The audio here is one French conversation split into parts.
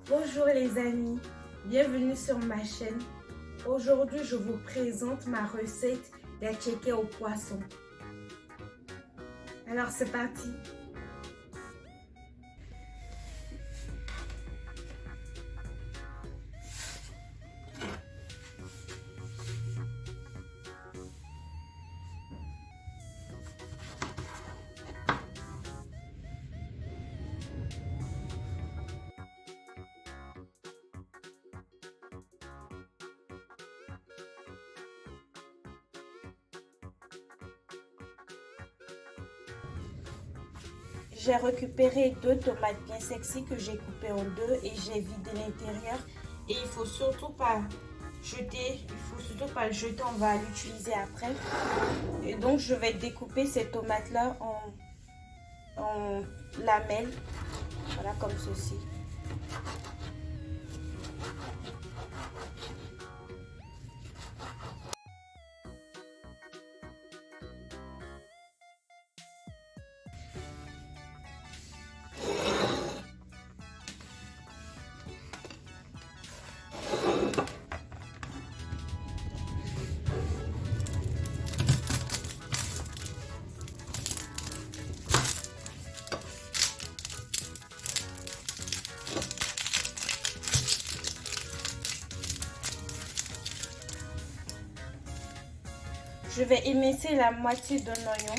Bonjour les amis, bienvenue sur ma chaîne. Aujourd'hui, je vous présente ma recette d'attiéké au poisson. Alors c'est parti. J'ai récupéré 2 tomates bien sexy que j'ai coupées en deux et j'ai vidé l'intérieur. Et il faut surtout pas le jeter, on va l'utiliser après. Et donc je vais découper ces tomates là en lamelles, voilà comme ceci. Je vais émincer la moitié d'un oignon.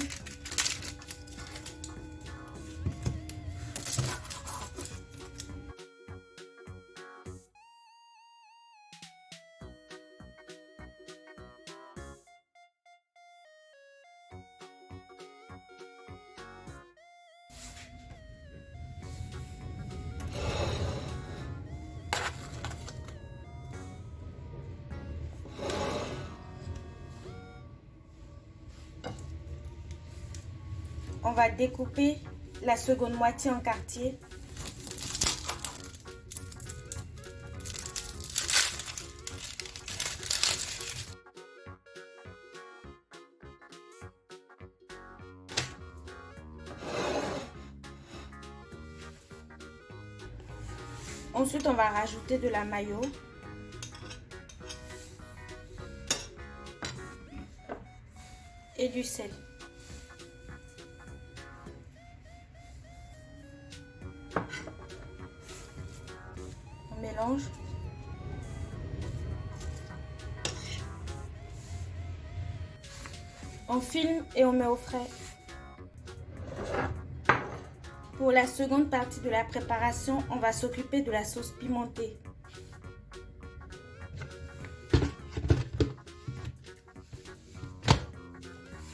On va découper la seconde moitié en quartier. Ensuite, on va rajouter de la mayo. Et du sel. On mélange. On filme et on met au frais. Pour la seconde partie de la préparation, on va s'occuper de la sauce pimentée.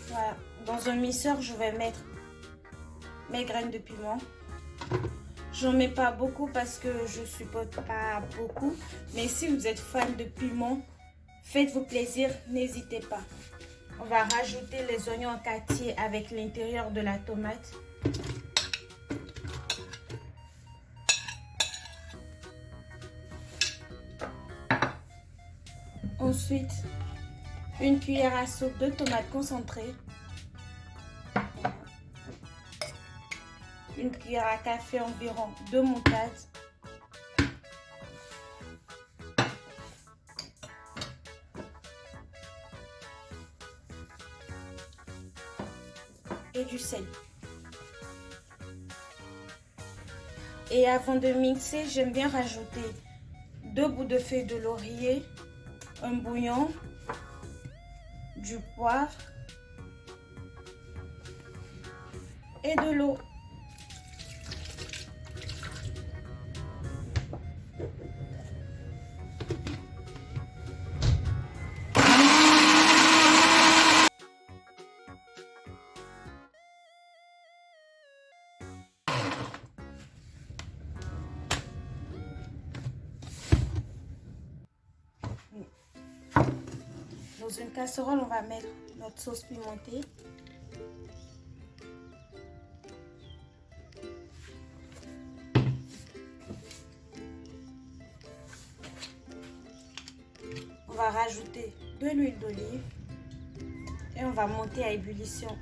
Voilà. Dans un mixeur, je vais mettre mes graines de piment. J'en mets pas beaucoup parce que je supporte pas beaucoup. Mais si vous êtes fan de piment, faites-vous plaisir, n'hésitez pas. On va rajouter les oignons en quartier avec l'intérieur de la tomate. Ensuite, une cuillère à soupe de tomates concentrées. Une cuillère à café environ de moutarde. Et du sel. Et avant de mixer, j'aime bien rajouter 2 bouts de feuilles de laurier, un bouillon, du poivre et de l'eau. Dans une casserole, on va mettre notre sauce pimentée. On va rajouter de l'huile d'olive et on va monter à ébullition.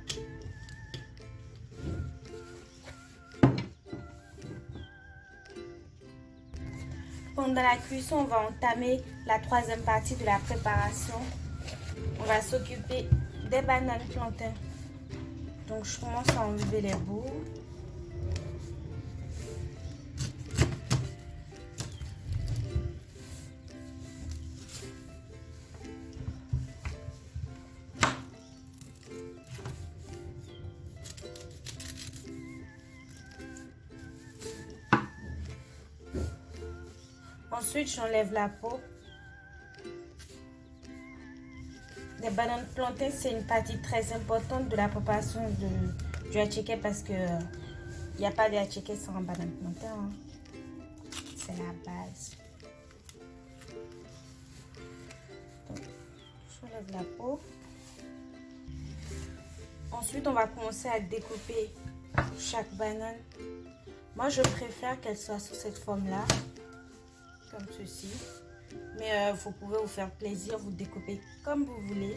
pendant la cuisson, on va entamer la troisième partie de la préparation. On va s'occuper des bananes plantains. Donc je commence à enlever les bouts. Ensuite, j'enlève la peau. Les bananes plantains, c'est une partie très importante de la préparation du attiéké parce que il n'y a pas de attiéké sans banane plantain. Hein. C'est la base. Donc, j'enlève la peau. Ensuite, on va commencer à découper chaque banane. Moi, je préfère qu'elle soit sous cette forme-là. Comme ceci, mais vous pouvez vous faire plaisir, vous découper comme vous voulez.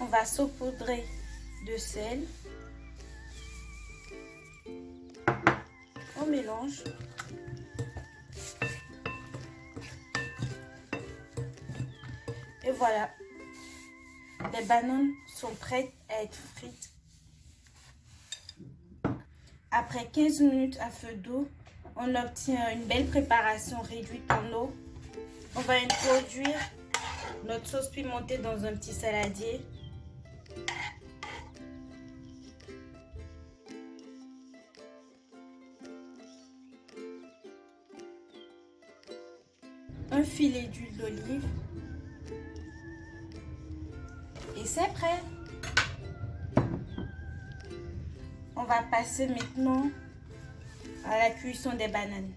On va saupoudrer de sel. On mélange. Et voilà, les bananes sont prêtes à être frites. Après 15 minutes à feu doux, on obtient une belle préparation réduite en eau. On va introduire notre sauce pimentée dans un petit saladier. Un filet d'huile d'olive. Et c'est prêt. On va passer maintenant à la cuisson des bananes.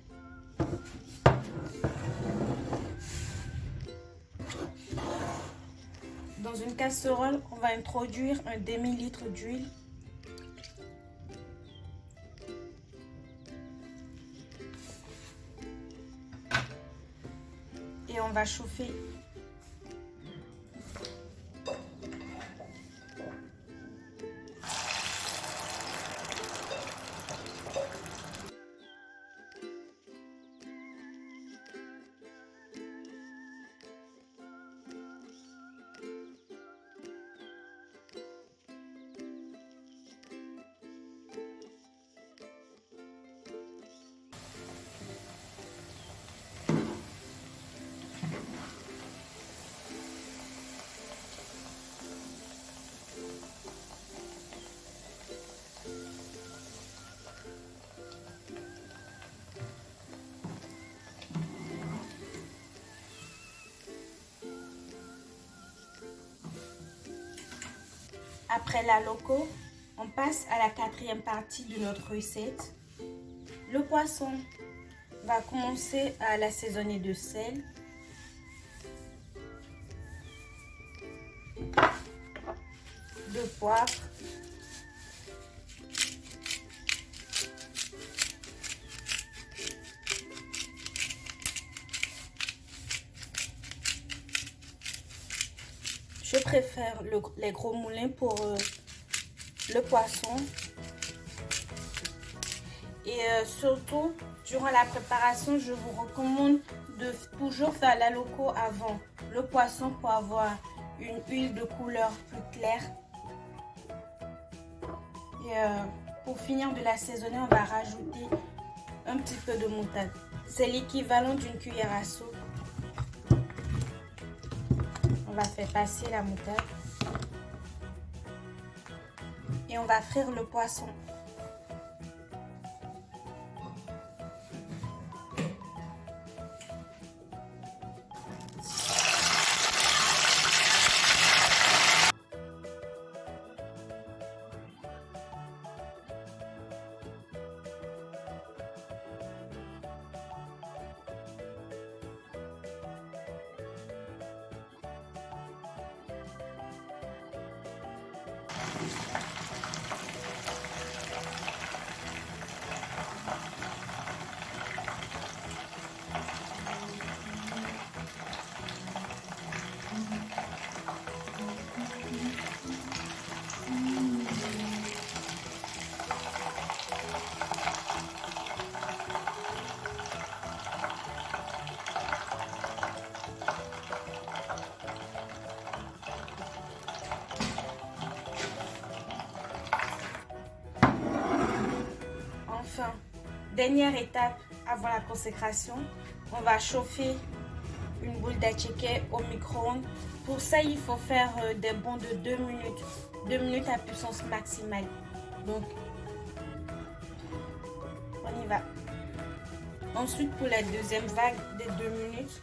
Dans une casserole, on va introduire un demi-litre d'huile. Et on va chauffer. Après la loco, on passe à la quatrième partie de notre recette. Le poisson. On va commencer à l'assaisonner de sel. De poivre. Je préfère les gros moulins pour le poisson. Et surtout, durant la préparation, je vous recommande de toujours faire la loco avant le poisson pour avoir une huile de couleur plus claire. Et pour finir de l'assaisonner, on va rajouter un petit peu de moutarde. C'est l'équivalent d'une cuillère à soupe. On va faire passer la moutarde. Et on va frire le poisson. dernière étape avant la consécration, on va chauffer une boule d'attiéké au micro-ondes. Pour ça, il faut faire des bonds de 2 minutes. 2 minutes à puissance maximale. Donc, on y va. Ensuite, pour la deuxième vague des 2 minutes,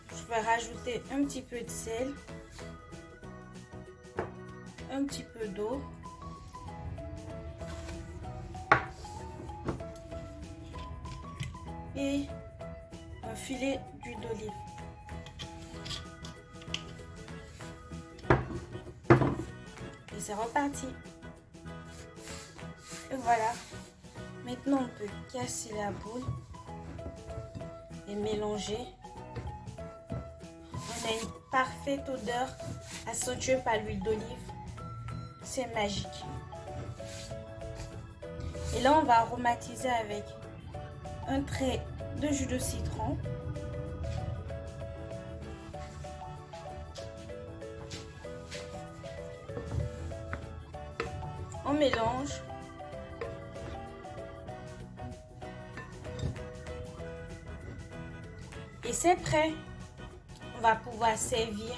je vais rajouter un petit peu de sel, un petit peu d'eau, et un filet d'huile d'olive. Et c'est reparti. Et voilà. Maintenant, on peut casser la boule et mélanger. On a une parfaite odeur accentuée par l'huile d'olive. C'est magique. Et là, on va aromatiser avec un trait de jus de citron. On mélange. Et c'est prêt. On va pouvoir servir.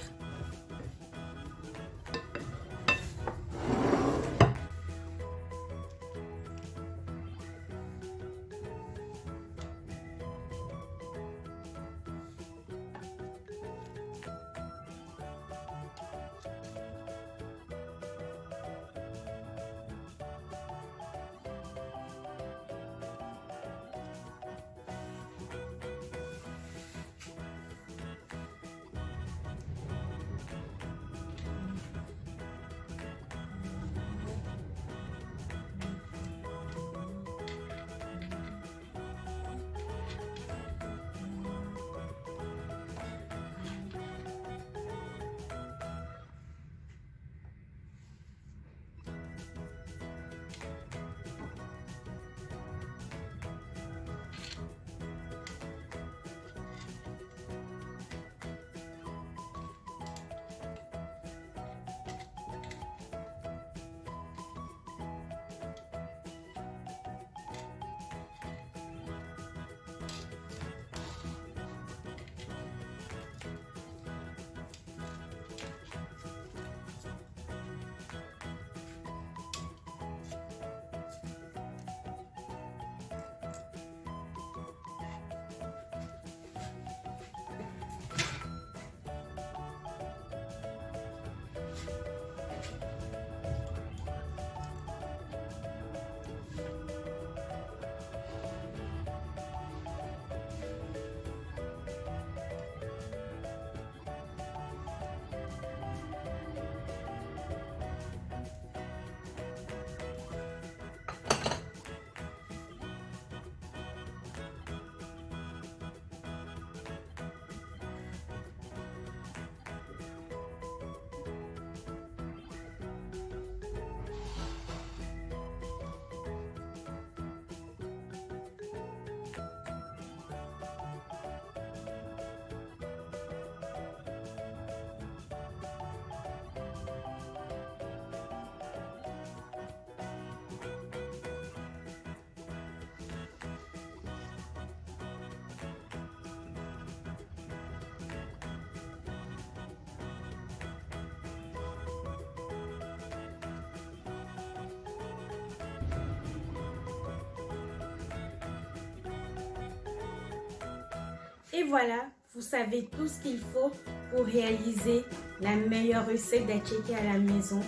Et voilà, vous savez tout ce qu'il faut pour réaliser la meilleure recette d'attiéké à la maison.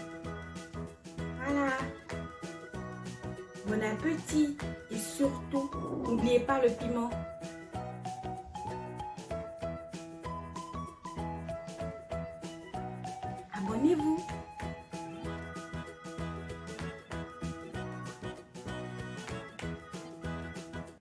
Voilà. Bon appétit et surtout, n'oubliez pas le piment. Abonnez-vous.